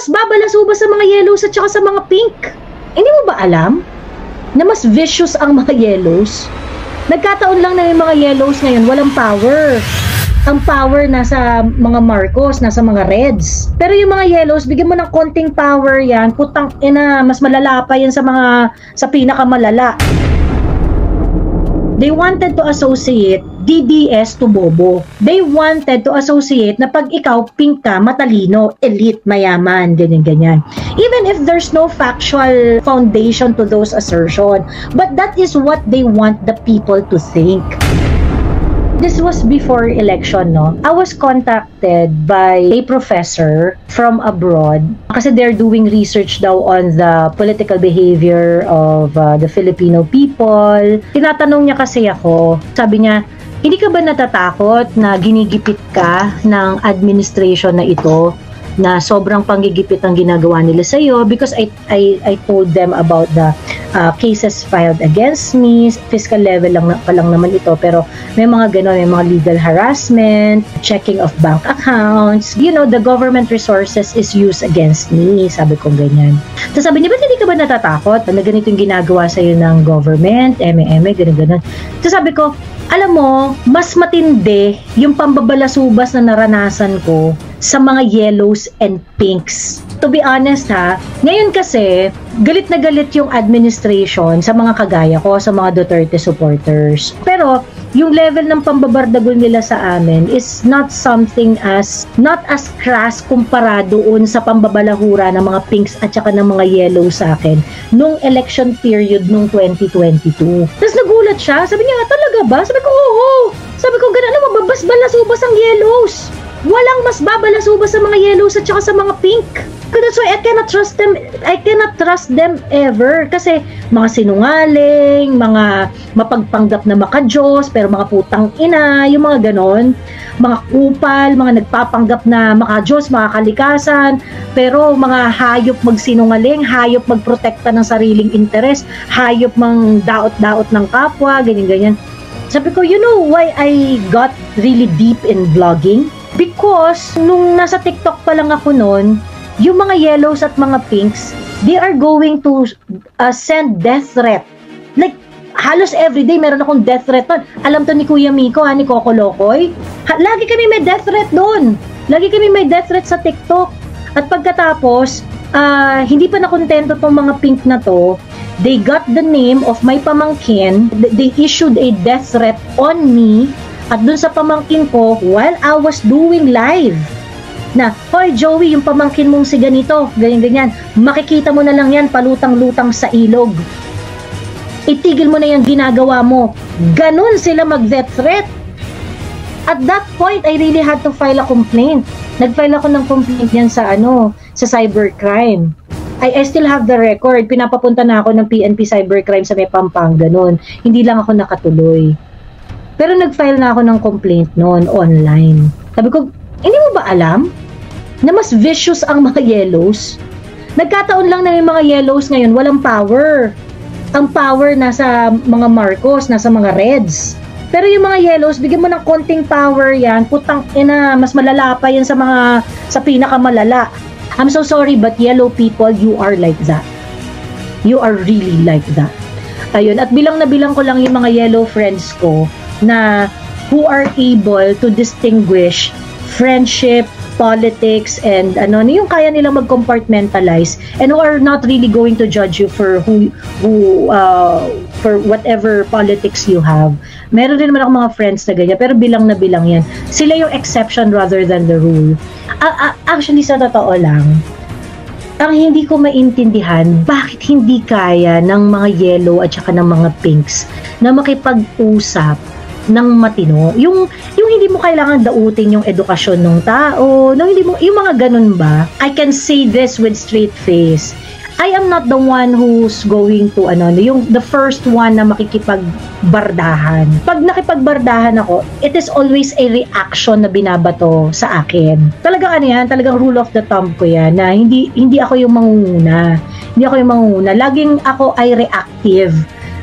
mas babalaso ba sa mga yellows at saka sa mga pink? Hindi mo ba alam na mas vicious ang mga yellows? Nagkataon lang na yung mga yellows ngayon walang power. Ang power nasa mga Marcos, nasa mga Reds. Pero yung mga yellows, bigyan mo ng konting power yan, putang ina, mas malala pa yan sa pinakamalala. They wanted to associate DDS to bobo. They wanted to associate na pag ikaw pink ka, matalino, elite, mayaman, ganyan-ganyan. Even if there's no factual foundation to those assertions. But that is what they want the people to think. This was before election, no? I was contacted by a professor from abroad kasi they're doing research daw on the political behavior of the Filipino people. Tinatanong niya kasi ako, sabi niya, hindi ka ba natatakot na ginigipit ka ng administration na ito na sobrang panggigipit ang ginagawa nila sa iyo? Because I told them about the cases filed against me. Fiscal level lang pa lang naman ito, pero may mga ganon, may mga legal harassment, checking of bank accounts. You know, the government resources is used against me. Sabi ko ganyan. Tapos sabi niya, ba't hindi ka ba natatakot na ganito yung ginagawa sa iyo ng government, ganun. Tapos sabi ko, alam mo, mas matindi yung pambabalasubas na naranasan ko sa mga yellows and pinks. To be honest ha, ngayon kasi, galit na galit yung administration sa mga kagaya ko, sa mga Duterte supporters. Pero, yung level ng pambabardagol nila sa amin is not as crass kumpara doon sa pambabalahura ng mga pinks at saka ng mga yellow sa akin nung election period nung 2022. Tapos nagulat siya, sabi niya, talaga ba? Sabi ko, oo. Sabi ko, gano'n, mababas-balasubas ang yellows. Walang mas babalasubas sa mga yellows at saka sa mga pink. That's why I cannot trust them ever. Kasi mga sinungaling, mga mapagpanggap na makajos, pero mga putang ina, yung mga ganon. Mga kupal, mga nagpapanggap na makajos, makakalikasan, pero mga hayop magsinungaling, hayop magprotekta ng sariling interes, hayop mang daot-daot ng kapwa, ganyan-ganyan. Sabi ko, you know why I got really deep in vlogging? Because nung nasa TikTok pa lang ako noon, yung mga yellows at mga pinks, they are going to send death threat. Like, halos everyday meron akong death threat nun. Alam to ni Kuya Miko, ni Coco Locoy. Lagi kami may death threat doon. Lagi kami may death threat sa TikTok. At pagkatapos, hindi pa nakontento tong mga pink na to. They got the name of my pamangkin. They issued a death threat on me. At dun sa pamangkin ko, while I was doing live, na, hoy Joey, yung pamangkin mong si ganito, ganyan-ganyan, makikita mo na lang yan, palutang-lutang sa ilog. Itigil mo na yung ginagawa mo. Ganun sila mag-death threat. At that point, I really had to file a complaint. Nag-file ako ng complaint yan sa cybercrime. I still have the record. Pinapapunta na ako ng PNP cybercrime sa may Pampanga noon. Hindi lang ako nakatuloy. Pero nag-file na ako ng complaint noon online. Sabi ko, hindi mo ba alam na mas vicious ang mga yellows? Nagkataon lang na yung mga yellows ngayon walang power. Ang power nasa mga Marcos, nasa mga Reds. Pero yung mga yellows, bigyan mo ng konting power yan, putang ina, mas malala pa yan sa pinakamalala. I'm so sorry, but yellow people, you are like that. You are really like that. Ayun, at bilang na bilang ko lang yung mga yellow friends ko na who are able to distinguish friendship, politics, and yung kaya nilang mag-compartmentalize, and who are not really going to judge you for for whatever politics you have. Meron din naman ako mga friends na ganyan, pero bilang na bilang yan. Sila yung exception rather than the rule. Actually, sa totoo lang, ang hindi ko maintindihan, bakit hindi kaya ng mga yellow at saka ng mga pinks na makipag-usap ng matino, yung hindi mo kailangan dautin yung edukasyon ng tao, yung mga ganun ba? I can say this with straight face. I am not the one who's going to yung the first one na makikipagbardahan. Pag nakipagbardahan ako, it is always a reaction na binabato sa akin. Talagang talagang rule of the thumb ko yan, na hindi ako yung mangunguna. Hindi ako yung mangunguna. Laging ako ay reactive.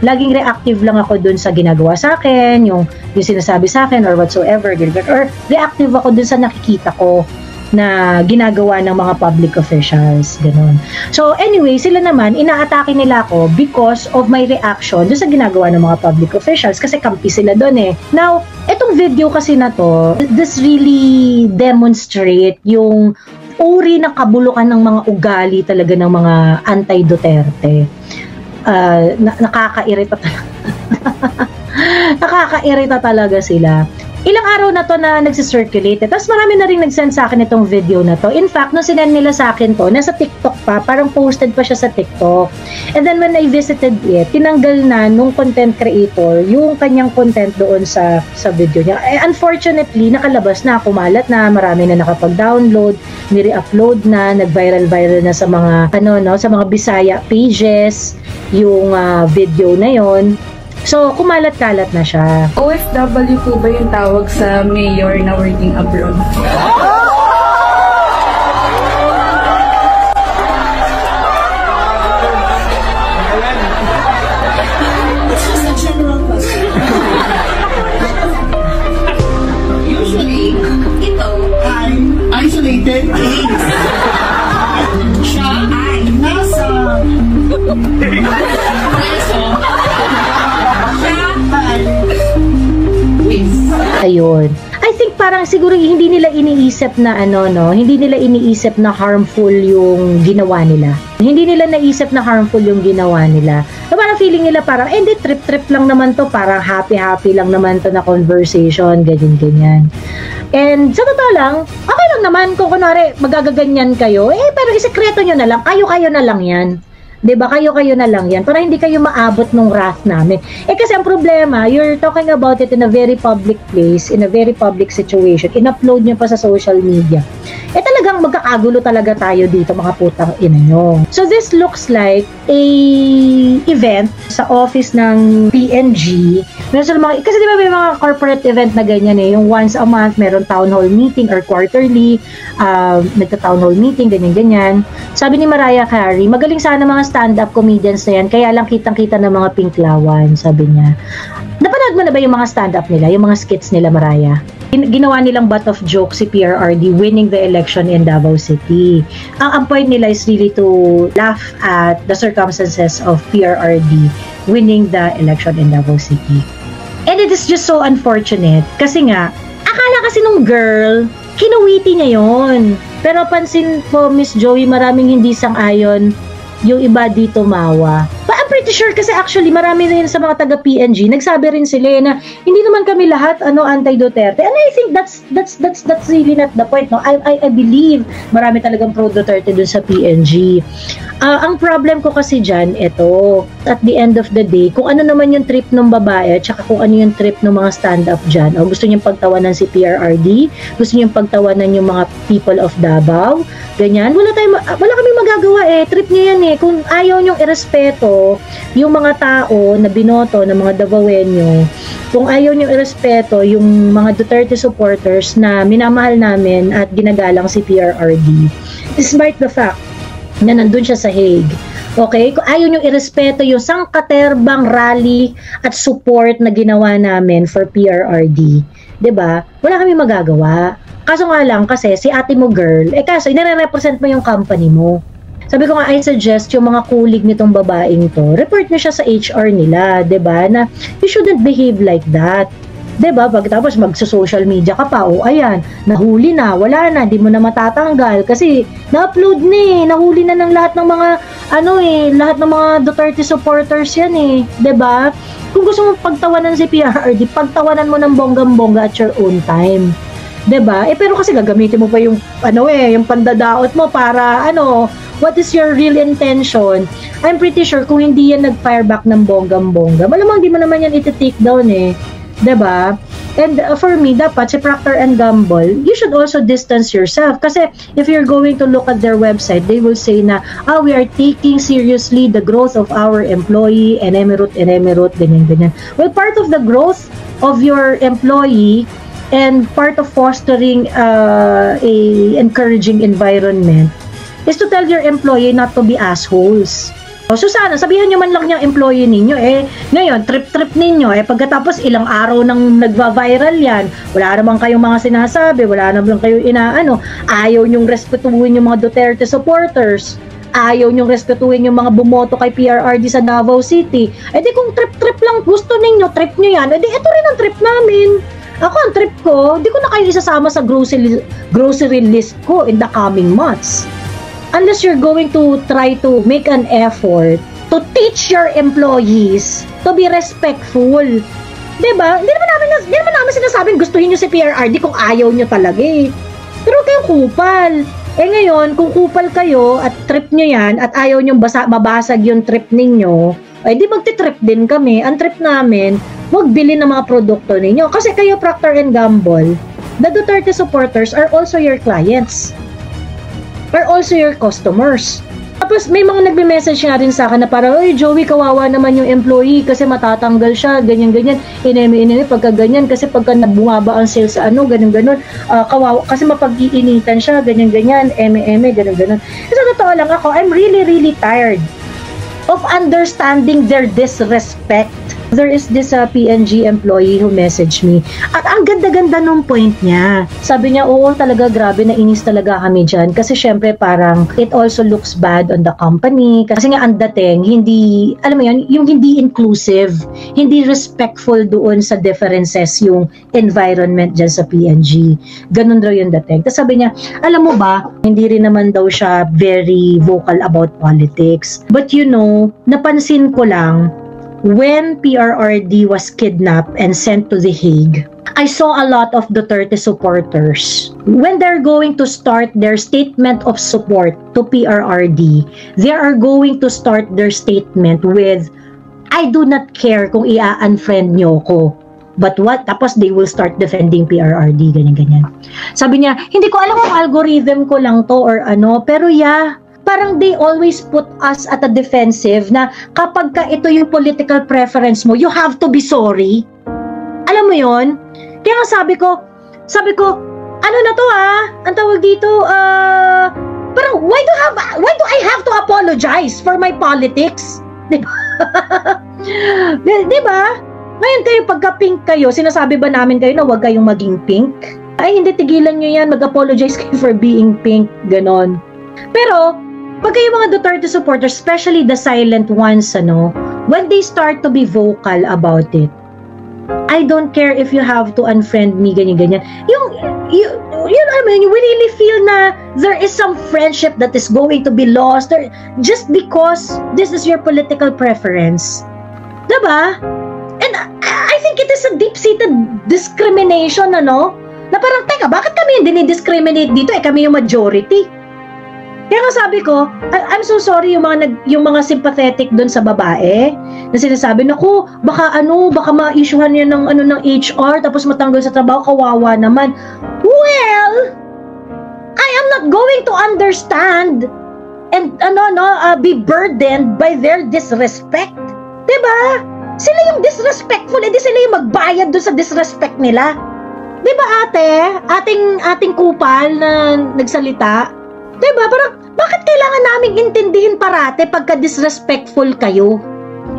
Laging reactive lang ako dun sa ginagawa sa akin, yung sinasabi sa akin or whatsoever, or reactive ako dun sa nakikita ko. na ginagawa ng mga public officials, ganun. So anyway, sila naman, inaatake nila ako because of my reaction doon sa ginagawa ng mga public officials kasi kampi sila doon eh. Now, etong video kasi na to, this really demonstrate yung uri ng kabulukan ng mga ugali talaga ng mga anti-Duterte. Nakakairita talaga. Nakakairita talaga sila. Ilang araw na to na nagsisirculate. Tapos marami na rin nagsend sa akin itong video na to. In fact, nung sinend nila sa akin to, nasa TikTok pa, parang posted pa siya sa TikTok. And then when I visited it, tinanggal na nung content creator yung kanyang content doon sa video niya. Unfortunately, nakalabas na, kumalat na, marami na nakapag-download, nire-upload na, nag-viral na sa mga sa mga Bisaya pages yung video na yon. So, kumalat-kalat na siya. OFW po ba yung tawag sa mayor na working abroad? It's just a general question. Usually, ito ay isolated case. Siya ay nasa Ayun. I think parang siguro hindi nila iniisip na hindi nila iniisip na harmful yung ginawa nila. Hindi nila naisip na harmful yung ginawa nila. So parang feeling nila parang, hindi, trip-trip lang naman to, parang happy-happy lang naman to na conversation, ganyan-ganyan. And sa totoo lang, okay lang naman kung kunwari magagaganyan kayo, pero isekreto nyo na lang, kayo-kayo na lang yan. 'Di ba? Kayo-kayo na lang 'yan para hindi kayo maabot ng wrath namin. Kasi ang problema, you're talking about it in a very public place, in a very public situation. In-upload niyo pa sa social media. Talagang magkakagulo talaga tayo dito, mga putang ina nyo. So this looks like a event sa office ng PNG. Kasi di ba may mga corporate event na ganyan yung once a month meron town hall meeting or quarterly, nagta-town hall meeting, ganyan-ganyan. Sabi ni Mariah Carey, magaling sana mga stand-up comedians na yan, kaya lang kitang-kita ng mga pinklawan, sabi niya. Napanood mo na ba yung mga stand-up nila, yung mga skits nila, Mariah? Ginawa nilang butt of joke si PRRD winning the election in Davao City. Ang point nila is really to laugh at the circumstances of PRRD winning the election in Davao City. And it is just so unfortunate kasi nga, akala kasi nung girl, kinuwiti niya yon. Pero pansin po, Miss Joey, maraming hindi sang-ayon yung iba dito mawa. But I'm pretty sure kasi actually marami rin sa mga taga PNG nagsabi rin sila na hindi naman kami lahat anti-Duterte. And I think that's really not the point, no. I believe marami talagang pro Duterte dun sa PNG. Ang problem ko kasi diyan ito, at the end of the day, kung ano naman yung trip ng babae at saka kung ano yung trip ng mga stand-up diyan. O gusto niyang pagtawanan si PRRD, gusto niyang pagtawanan yung mga people of Davao, ganyan. Wala kaming magagawa trip niya yan kung ayaw niyong irespeto yung mga tao na binoto ng mga Davaoenyo, kung ayaw niyong irespeto yung mga Duterte supporters na minamahal namin at ginagalang si PRRD, despite the fact na nandun siya sa Hague. Okay? Kung ayaw niyong irespeto yung sangkaterbang rally at support na ginawa namin for PRRD, 'di ba? Wala kami magagawa. Kaso nga lang kasi si ate mo girl, kaso inare-represent mo yung company mo. Sabi ko nga, I suggest yung mga kulig nitong babaeng to, report nyo siya sa HR nila, 'di ba? Na you shouldn't behave like that. 'Di ba? Pagkatapos magso-social media ka pa, ayan, nahuli na, wala na, di mo na matatanggal kasi na-upload na nahuli na ng lahat ng mga lahat ng mga Duterte supporters yan 'di ba? Kung gusto mo pagtawanan si PRRD, pagtawanan mo ng bonggam-bongga at your own time. 'Di ba? Pero kasi gagamitin mo pa yung yung pandadaot mo para what is your real intention? I'm pretty sure kung hindi yan nag-fire back ng bonggam-bongga, malamang di mo naman yan iti-take down 'di ba? And for me, dapat si Procter & Gamble, you should also distance yourself kasi if you're going to look at their website, they will say na, we are taking seriously the growth of our employee, enemirut, ganyan. Well, part of the growth of your employee and part of fostering a encouraging environment is to tell your employee not to be assholes. So sana, sabihan nyo man lang yung employee ninyo, ngayon, trip-trip ninyo, pagkatapos ilang araw nang nagva-viral yan, wala naman kayong mga sinasabi, wala naman kayong inaano, ayaw nyong respetuhin yung mga Duterte supporters, ayaw nyong respetuhin yung mga bumoto kay PRRD sa Davao City, di kung trip-trip lang gusto ninyo, trip nyo yan, ito rin ang trip namin. Ako, ang trip ko, di ko na kayo isasama sa grocery list ko in the coming months. Unless you're going to try to make an effort to teach your employees to be respectful. Diba? Hindi naman namin sinasabing gustuhin nyo si PRRD kung ayaw nyo talaga Pero kayong kupal. Ngayon, kung kupal kayo at trip nyo yan at ayaw nyo mabasag yung trip ninyo, di magti-trip din kami. Ang trip namin, magbili ng mga produkto ninyo. Kasi kayo, Procter & Gamble, the Duterte supporters are also your clients. Are also your customers. Tapos may mga nagme-message nga rin sa akin na parang, oy Joey, kawawa naman yung employee kasi matatanggal siya, ganyan-ganyan, ineme pagka ganyan, kasi pagka bumaba ang sales sa ganun-ganun, kawawa, kasi mapag-iinitan siya, ganyan-ganyan, eme, ganun-ganun. Sa totoo lang ako, I'm really, really tired of understanding their disrespect. There is this PNG employee who messaged me. At ang ganda-ganda nung point niya. Sabi niya, oo talaga, grabe, nainis talaga kami dyan. Kasi syempre parang it also looks bad on the company. Kasi nga ang dating, hindi, alam mo yun, yung hindi inclusive, hindi respectful doon sa differences yung environment dyan sa PNG. Ganun daw yung dating. Tapos sabi niya, alam mo ba, hindi rin naman daw siya very vocal about politics. But you know, napansin ko lang, when PRRD was kidnapped and sent to The Hague, I saw a lot of Duterte supporters. When they're going to start their statement of support to PRRD, they are going to start their statement with, I do not care kung i-unfriend nyo ko. But what? Tapos they will start defending PRRD, ganyan-ganyan. Sabi niya, hindi ko alam kung algorithm ko lang to or ano, pero parang they always put us at a defensive na kapag ka ito yung political preference mo, you have to be sorry. Alam mo yon? Kaya nga sabi ko, ano na to ang tawag dito, parang why do I have to apologize for my politics? Diba? Diba? Ngayon kayo, pagka-pink kayo, sinasabi ba namin kayo na huwag kayong maging pink? Ay, hindi, tigilan nyo yan, mag-apologize kayo for being pink, ganon. Pero, pag kayo mga Duterte supporters, especially the silent ones, when they start to be vocal about it, I don't care if you have to unfriend me, ganyan-ganyan. You really feel na there is some friendship that is going to be lost just because this is your political preference. Diba? And I think it is a deep-seated discrimination, na parang, teka, bakit kami hindi dinidiscriminate dito? Kami yung majority. Kaya nga sabi ko, I'm so sorry yung mga sympathetic doon sa babae na sinasabi na baka ma-issuehan niya ng HR tapos matanggal sa trabaho, kawawa naman. Well, I am not going to understand and be burdened by their disrespect. 'Di ba? Sila yung disrespectful, edi sila yung magbayad doon sa disrespect nila. 'Di ba, ate? Ating kupal na nagsalita. Diba? Parang, bakit kailangan naming intindihin parate pagka disrespectful kayo?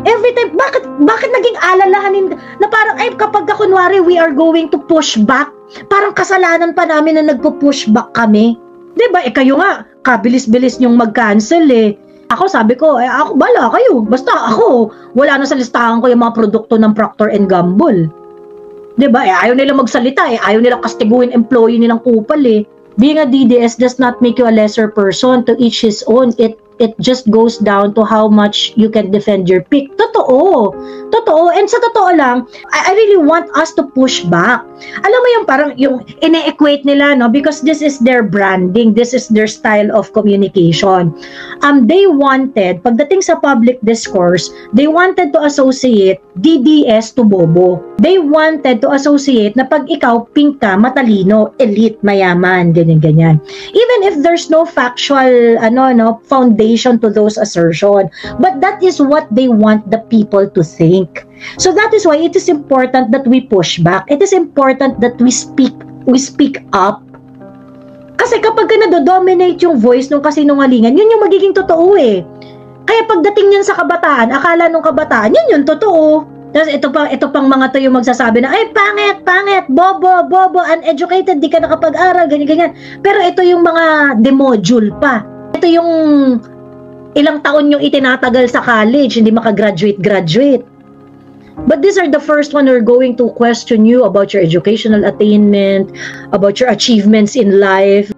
Every time, bakit naging alalahanin na parang, kapag kunwari we are going to push back, parang kasalanan pa namin na nagpo-push back kami. Diba? Kayo nga, kabilis-bilis nyong mag-cancel Ako, sabi ko, ako, bala kayo. Basta ako, wala na sa listahan ko yung mga produkto ng Procter & Gamble. Diba? Ayaw nila magsalita ayaw nila kastiguin employee nilang kupal Being a DDS does not make you a lesser person. To each his own. It just goes down to how much you can defend your pick. Totoo. And sa totoo lang, I really want us to push back. Alam mo yung parang yung ine-equate nila, because this is their branding, this is their style of communication. They wanted, pagdating sa public discourse, they wanted to associate DDS to bobo. They wanted to associate na pag ikaw pink ka, matalino, elite, mayaman, ganyan-ganyan. Even if there's no factual foundation to those assertions, but that is what they want the people to think. So that is why it is important that we push back. It is important that we speak up. Kasi kapag ka nado-dominate yung voice ng kasinungalingan, yun yung magiging totoo Kaya pagdating yan sa kabataan, akala nung kabataan, yun totoo. Tapos ito pang mga to yung magsasabi na, ay, pangit, bobo, uneducated, di ka nakapag-aral, ganyan. Pero ito yung mga demodule pa. Ito yung ilang taon yung itinatagal sa college, hindi makagraduate. But these are the first one who are going to question you about your educational attainment, about your achievements in life.